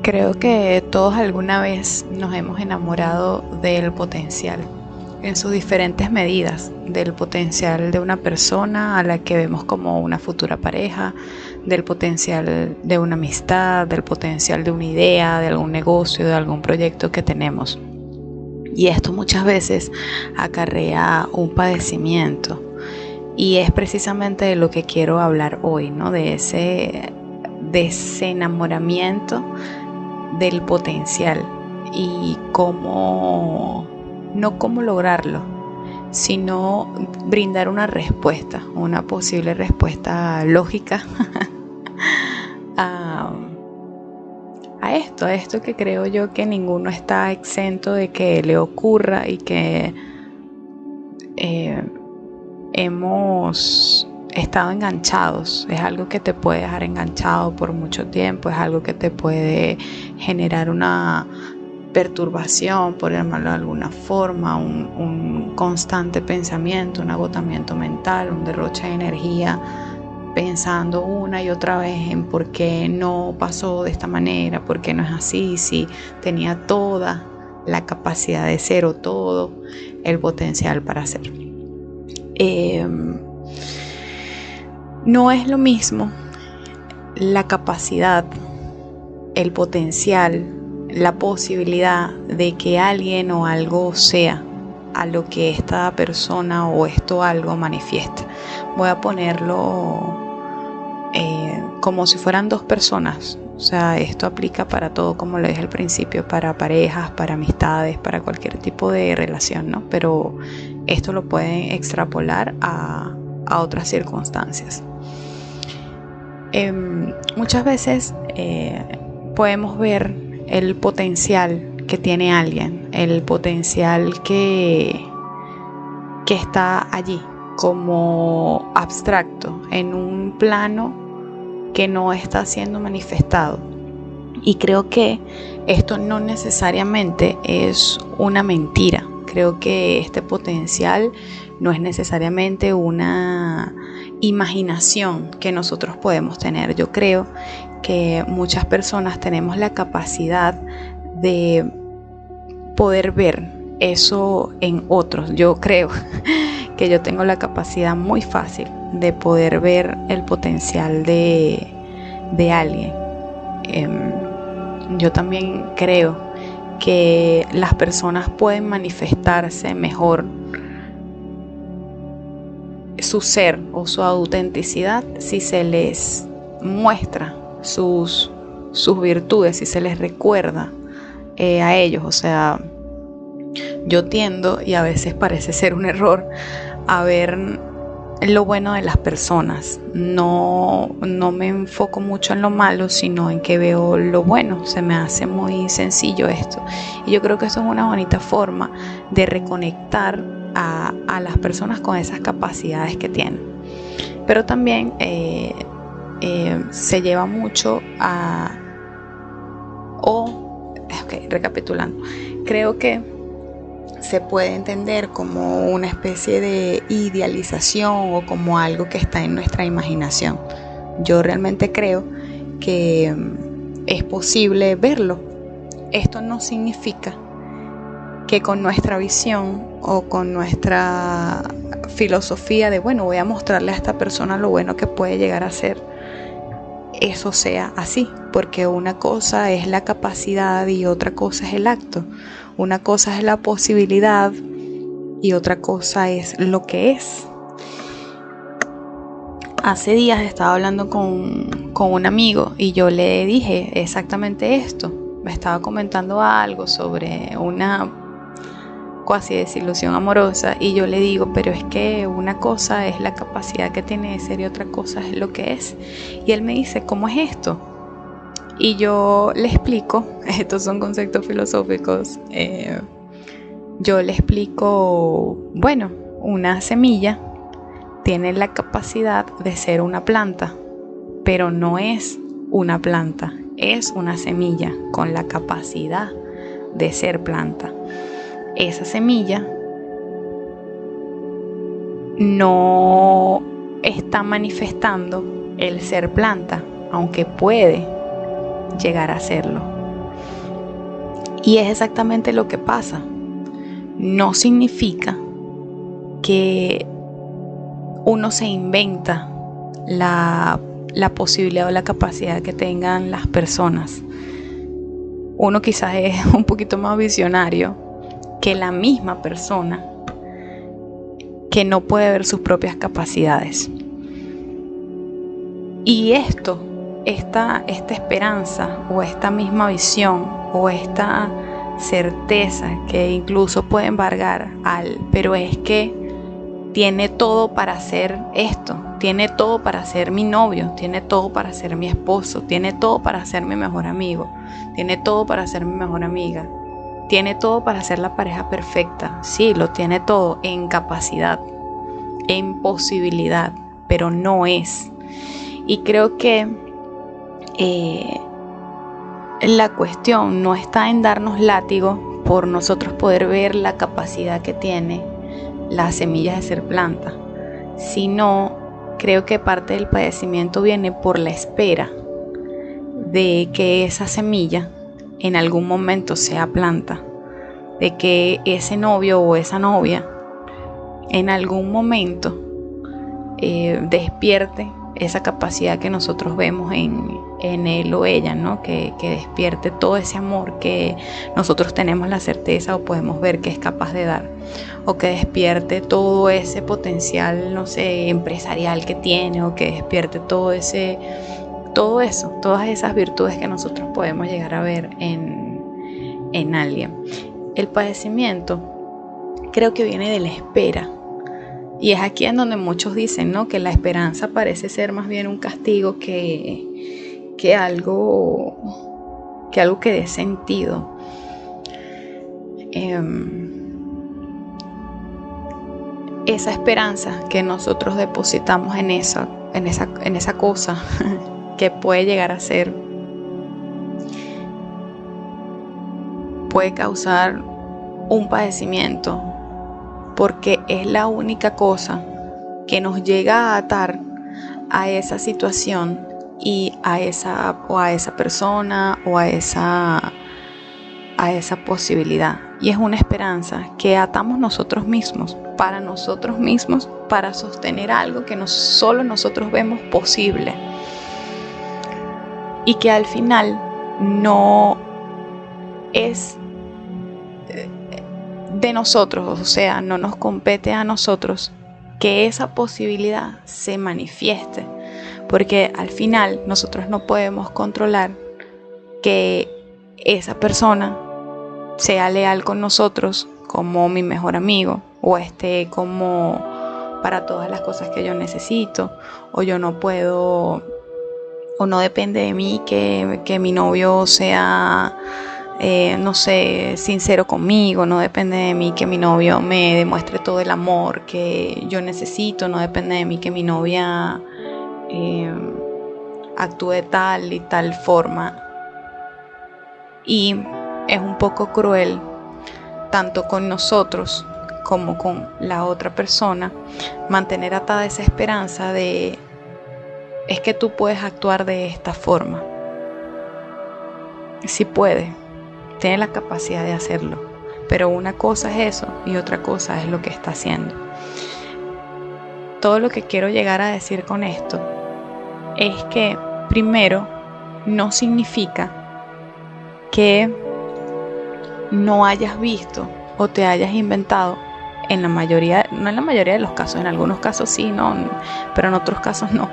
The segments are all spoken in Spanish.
Creo que todos alguna vez nos hemos enamorado del potencial en sus diferentes medidas, del potencial de una persona a la que vemos como una futura pareja, del potencial de una amistad, del potencial de una idea, de algún negocio, de algún proyecto que tenemos. Y esto muchas veces acarrea un padecimiento. Y es precisamente de lo que quiero hablar hoy, ¿no? De ese enamoramiento del potencial y no cómo lograrlo, sino brindar una respuesta, una posible respuesta lógica a, a esto que creo yo que ninguno está exento de que le ocurra y que hemos estado enganchados. Es algo que te puede dejar enganchado por mucho tiempo, es algo que te puede generar una perturbación, por llamarlo de alguna forma, un constante pensamiento, un agotamiento mental, un derroche de energía, pensando una y otra vez en por qué no pasó de esta manera, por qué no es así, si tenía toda la capacidad de ser o todo el potencial para ser. No es lo mismo la capacidad, el potencial, la posibilidad de que alguien o algo sea a lo que esta persona o esto algo manifiesta. Voy a ponerlo como si fueran dos personas. O sea, esto aplica para todo, como lo dije al principio, para parejas, para amistades, para cualquier tipo de relación, ¿no? Pero esto lo pueden extrapolar a otras circunstancias. Muchas veces podemos ver el potencial que tiene alguien, el potencial que está allí como abstracto, en un plano que no está siendo manifestado. Y creo que esto no necesariamente es una mentira. Creo que este potencial no es necesariamente una imaginación que nosotros podemos tener. Yo creo que muchas personas tenemos la capacidad de poder ver eso en otros. Yo creo que yo tengo la capacidad muy fácil de poder ver el potencial de alguien. Yo también creo que las personas pueden manifestarse mejor su ser o su autenticidad si se les muestra sus virtudes, si se les recuerda a ellos. O sea, yo tiendo, y a veces parece ser un error, a ver lo bueno de las personas. No me enfoco mucho en lo malo, sino en que veo lo bueno. Se me hace muy sencillo esto. Y yo creo que esto es una bonita forma de reconectar a las personas con esas capacidades que tienen. Pero también se lleva mucho recapitulando, creo que se puede entender como una especie de idealización o como algo que está en nuestra imaginación. Yo realmente creo que es posible verlo. Esto no significa que con nuestra visión o con nuestra filosofía de, bueno, voy a mostrarle a esta persona lo bueno que puede llegar a ser, eso sea así, porque una cosa es la capacidad y otra cosa es el acto. Una cosa es la posibilidad y otra cosa es lo que es. Hace días estaba hablando con un amigo y yo le dije exactamente esto. Me estaba comentando algo sobre una cuasi desilusión amorosa y yo le digo, pero es que una cosa es la capacidad que tiene de ser y otra cosa es lo que es. Y él me dice, ¿cómo es esto? Y yo le explico, estos son conceptos filosóficos, yo le explico, bueno, una semilla tiene la capacidad de ser una planta, pero no es una planta, es una semilla con la capacidad de ser planta. Esa semilla no está manifestando el ser planta, aunque puede llegar a serlo. Y es exactamente lo que pasa. No significa que uno se inventa la posibilidad o la capacidad que tengan las personas. Uno quizás es un poquito más visionario que la misma persona que no puede ver sus propias capacidades. Y esta esperanza o esta misma visión o esta certeza que incluso puede embargar pero es que tiene todo para hacer esto, tiene todo para ser mi novio, tiene todo para ser mi esposo, tiene todo para ser mi mejor amigo, tiene todo para ser mi mejor amiga, tiene todo para ser la pareja perfecta. Sí, lo tiene todo en capacidad, en posibilidad, pero no es. Y creo que la cuestión no está en darnos látigo por nosotros poder ver la capacidad que tiene las semillas de ser planta, sino creo que parte del padecimiento viene por la espera de que esa semilla en algún momento sea planta, de que ese novio o esa novia en algún momento despierte esa capacidad que nosotros vemos en él o ella, ¿no? Que despierte todo ese amor que nosotros tenemos la certeza o podemos ver que es capaz de dar, o que despierte todo ese potencial, no sé, empresarial que tiene, o que despierte todo eso, todas esas virtudes que nosotros podemos llegar a ver en alguien. El padecimiento creo que viene de la espera. Y es aquí en donde muchos dicen, ¿no?, que la esperanza parece ser más bien un castigo que algo que dé sentido. Esa esperanza que nosotros depositamos en esa cosa que puede llegar a ser, puede causar un padecimiento, porque es la única cosa que nos llega a atar a esa situación y a esa persona o a esa posibilidad. Y es una esperanza que atamos nosotros mismos, para sostener algo que solo nosotros vemos posible y que al final no es de nosotros, o sea, no nos compete a nosotros que esa posibilidad se manifieste, porque al final nosotros no podemos controlar que esa persona sea leal con nosotros como mi mejor amigo, o esté como para todas las cosas que yo necesito, o yo no puedo, o no depende de mí que mi novio sea no sé, sincero conmigo, no depende de mí que mi novio me demuestre todo el amor que yo necesito, no depende de mí que mi novia actúe de tal y tal forma. Y es un poco cruel, tanto con nosotros como con la otra persona, mantener atada esa esperanza de es que tú puedes actuar de esta forma. Sí puedes. Tiene la capacidad de hacerlo, pero una cosa es eso y otra cosa es lo que está haciendo. Todo lo que quiero llegar a decir con esto es que, primero, no significa que no hayas visto o te hayas inventado no en la mayoría de los casos, en algunos casos sí, no, pero en otros casos no.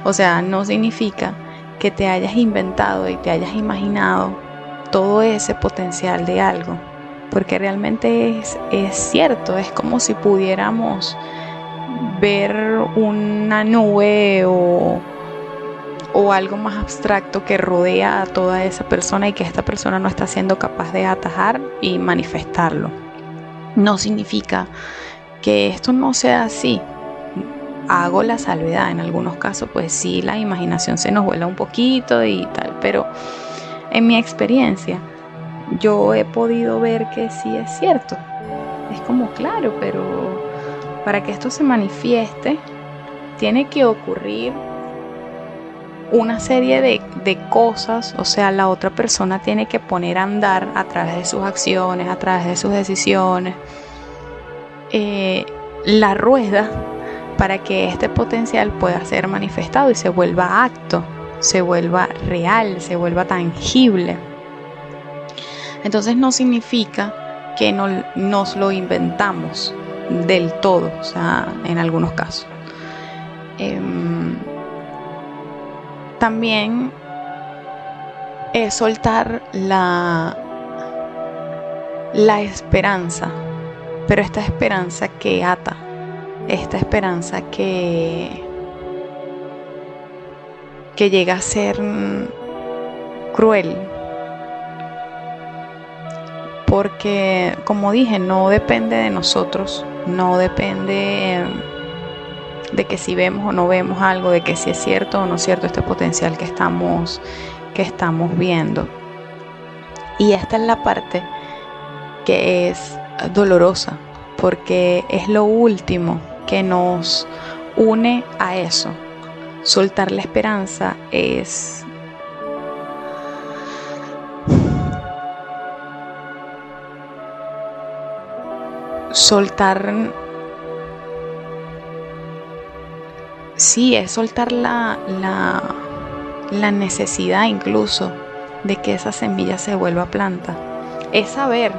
O sea, no significa que te hayas inventado y te hayas imaginado todo ese potencial de algo, porque realmente es cierto. Es como si pudiéramos ver una nube o algo más abstracto que rodea a toda esa persona y que esta persona no está siendo capaz de atajar y manifestarlo. No significa que esto no sea así. Hago la salvedad, en algunos casos pues sí, la imaginación se nos vuela un poquito y tal, pero en mi experiencia yo he podido ver que sí es cierto. Es como, claro, pero para que esto se manifieste tiene que ocurrir una serie de cosas, o sea, la otra persona tiene que poner a andar a través de sus acciones, a través de sus decisiones, la rueda para que este potencial pueda ser manifestado y se vuelva acto, se vuelva real, se vuelva tangible. Entonces no significa que nos lo inventamos del todo, o sea, en algunos casos. También es soltar la esperanza, pero esta esperanza que ata, esta esperanza que llega a ser cruel, porque como dije, no depende de nosotros, no depende de que si vemos o no vemos algo, de que si es cierto o no es cierto este potencial que estamos viendo. Y esta es la parte que es dolorosa, porque es lo último que nos une a eso. Soltar la esperanza es soltar, sí, es soltar la necesidad incluso de que esa semilla se vuelva planta. Es saber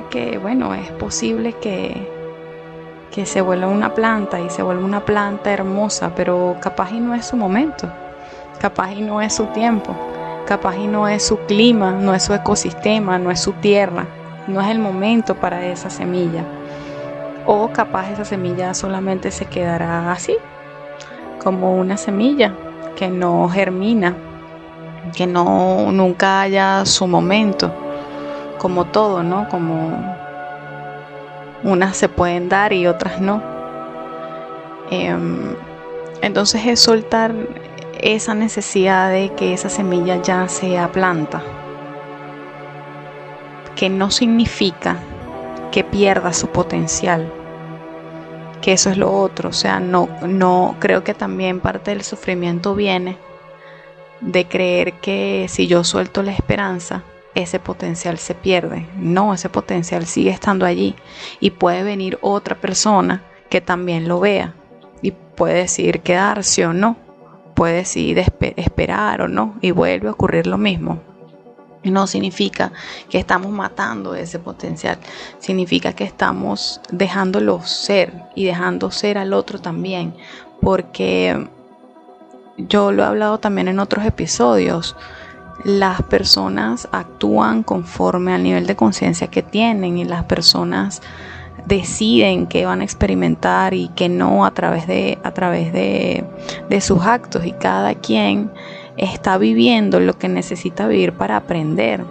que, bueno, es posible que se vuelva una planta y se vuelva una planta hermosa, pero capaz y no es su momento, capaz y no es su tiempo, capaz y no es su clima, no es su ecosistema, no es su tierra, no es el momento para esa semilla. O capaz esa semilla solamente se quedará así, como una semilla que no germina, que nunca haya su momento, como todo, ¿no? Como unas se pueden dar y otras no. Entonces es soltar esa necesidad de que esa semilla ya sea planta, que no significa que pierda su potencial, que eso es lo otro. O sea, no creo que también parte del sufrimiento viene de creer que si yo suelto la esperanza, ese potencial se pierde. No, ese potencial sigue estando allí y puede venir otra persona que también lo vea y puede decidir quedarse o no, puede decidir esperar o no, y vuelve a ocurrir lo mismo. No significa que estamos matando ese potencial, significa que estamos dejándolo ser y dejando ser al otro también, porque yo lo he hablado también en otros episodios. Las personas actúan conforme al nivel de conciencia que tienen y las personas deciden qué van a experimentar y qué no a través de sus actos, y cada quien está viviendo lo que necesita vivir para aprender.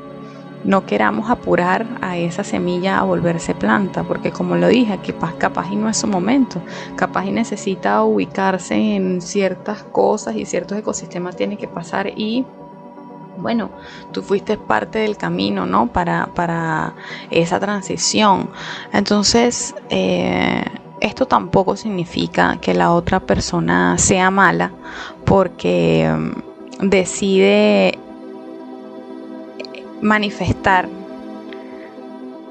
No queramos apurar a esa semilla a volverse planta, porque como lo dije, capaz y no es su momento, capaz y necesita ubicarse en ciertas cosas y ciertos ecosistemas tiene que pasar, y bueno, tú fuiste parte del camino, ¿no? Para esa transición. Entonces, esto tampoco significa que la otra persona sea mala porque decide manifestar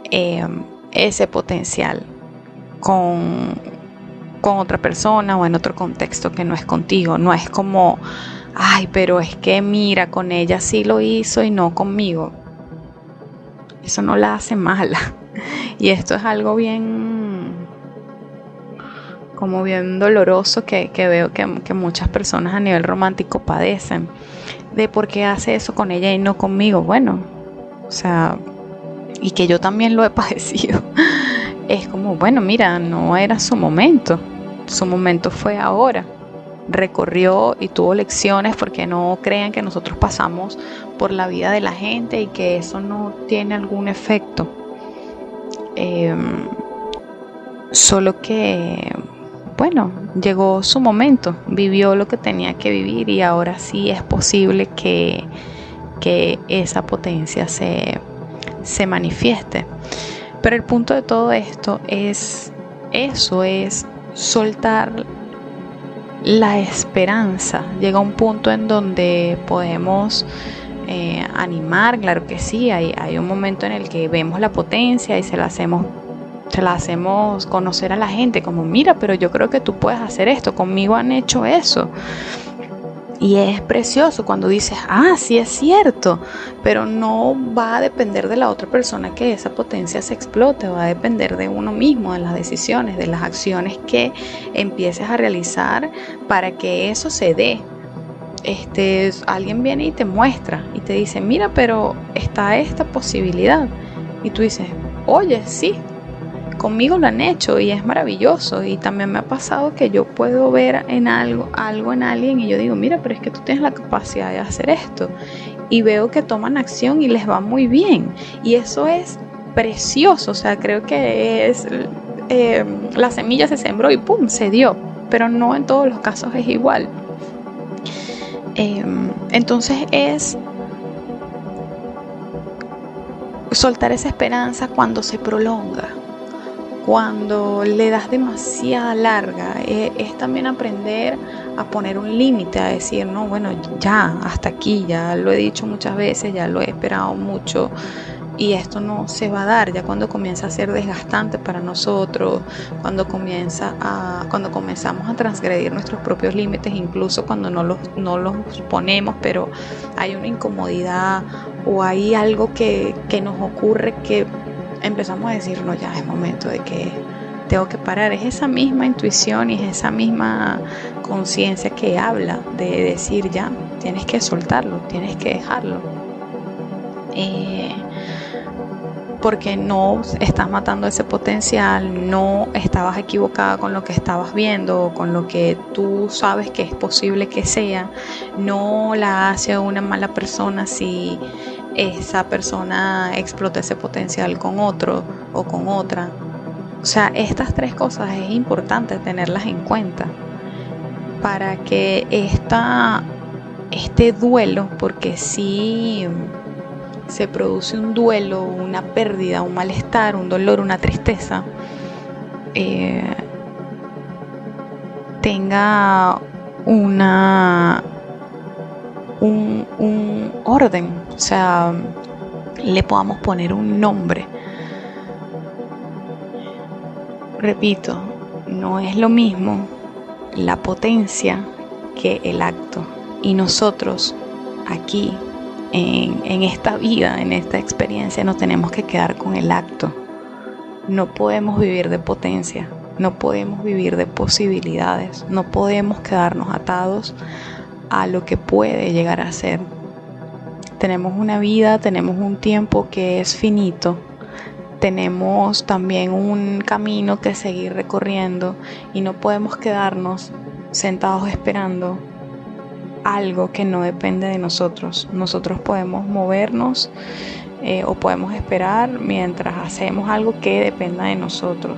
ese potencial con otra persona o en otro contexto que no es contigo. No es como, ay, pero es que mira, con ella sí lo hizo y no conmigo. Eso no la hace mala. Y esto es algo bien doloroso que veo que muchas personas a nivel romántico padecen. De por qué hace eso con ella y no conmigo. Bueno, o sea, y que yo también lo he padecido. Es como, bueno, mira, no era su momento. Su momento fue ahora. Recorrió y tuvo lecciones, porque no crean que nosotros pasamos por la vida de la gente y que eso no tiene algún efecto. Solo que, bueno, llegó su momento, vivió lo que tenía que vivir y ahora sí es posible que esa potencia se manifieste. Pero el punto de todo esto es eso, es soltar la esperanza. Llega un punto en donde podemos animar, claro que sí, hay un momento en el que vemos la potencia y se la hacemos conocer a la gente, como mira, pero yo creo que tú puedes hacer esto, conmigo han hecho eso. Y es precioso cuando dices, sí es cierto, pero no va a depender de la otra persona que esa potencia se explote, va a depender de uno mismo, de las decisiones, de las acciones que empieces a realizar para que eso se dé. Alguien viene y te muestra y te dice, mira, pero está esta posibilidad. Y tú dices, oye, sí, conmigo lo han hecho y es maravilloso. Y también me ha pasado que yo puedo ver en algo en alguien y yo digo, mira, pero es que tú tienes la capacidad de hacer esto. Y veo que toman acción y les va muy bien. Y eso es precioso. O sea, creo que es la semilla se sembró y ¡pum!, se dio. Pero no en todos los casos es igual. Entonces es soltar esa esperanza cuando se prolonga, cuando le das demasiada larga. Es también aprender a poner un límite, a decir, no, bueno, ya, hasta aquí, ya lo he dicho muchas veces, ya lo he esperado mucho y esto no se va a dar. Ya cuando comienza a ser desgastante para nosotros, cuando comenzamos a transgredir nuestros propios límites, incluso cuando no los ponemos, pero hay una incomodidad o hay algo que nos ocurre que empezamos a decir, no, ya es momento de que tengo que parar. Es esa misma intuición y es esa misma conciencia que habla de decir, ya, tienes que soltarlo, tienes que dejarlo. Porque no estás matando ese potencial, no estabas equivocada con lo que estabas viendo, con lo que tú sabes que es posible que sea. No la hace una mala persona si esa persona explota ese potencial con otro o con otra. O sea, estas tres cosas es importante tenerlas en cuenta para que este duelo, porque sí se produce un duelo, una pérdida, un malestar, un dolor, una tristeza, tenga un orden, o sea, le podamos poner un nombre. Repito, no es lo mismo la potencia que el acto, y nosotros aquí en esta vida, en esta experiencia, nos tenemos que quedar con el acto. No podemos vivir de potencia, no podemos vivir de posibilidades, no podemos quedarnos atados a lo que puede llegar a ser. Tenemos una vida, tenemos un tiempo que es finito, tenemos también un camino que seguir recorriendo y no podemos quedarnos sentados esperando algo que no depende de nosotros. Nosotros podemos movernos o podemos esperar mientras hacemos algo que dependa de nosotros,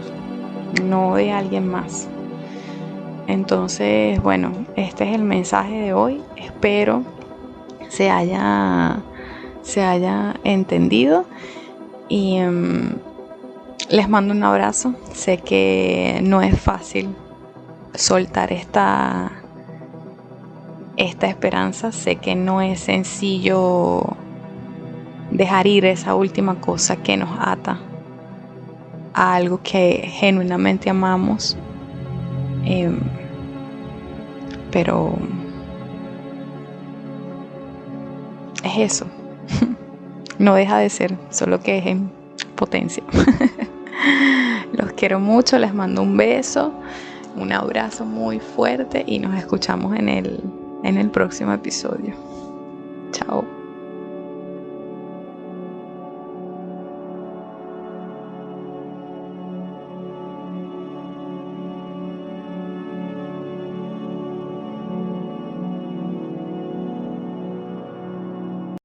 no de alguien más. Entonces, bueno, este es el mensaje de hoy. Espero se haya entendido y les mando un abrazo. Sé que no es fácil soltar esta esperanza, sé que no es sencillo dejar ir esa última cosa que nos ata a algo que genuinamente amamos, pero es eso. No deja de ser, solo que es en potencia. Los quiero mucho, les mando un beso, un abrazo muy fuerte y nos escuchamos en el próximo episodio. Chao.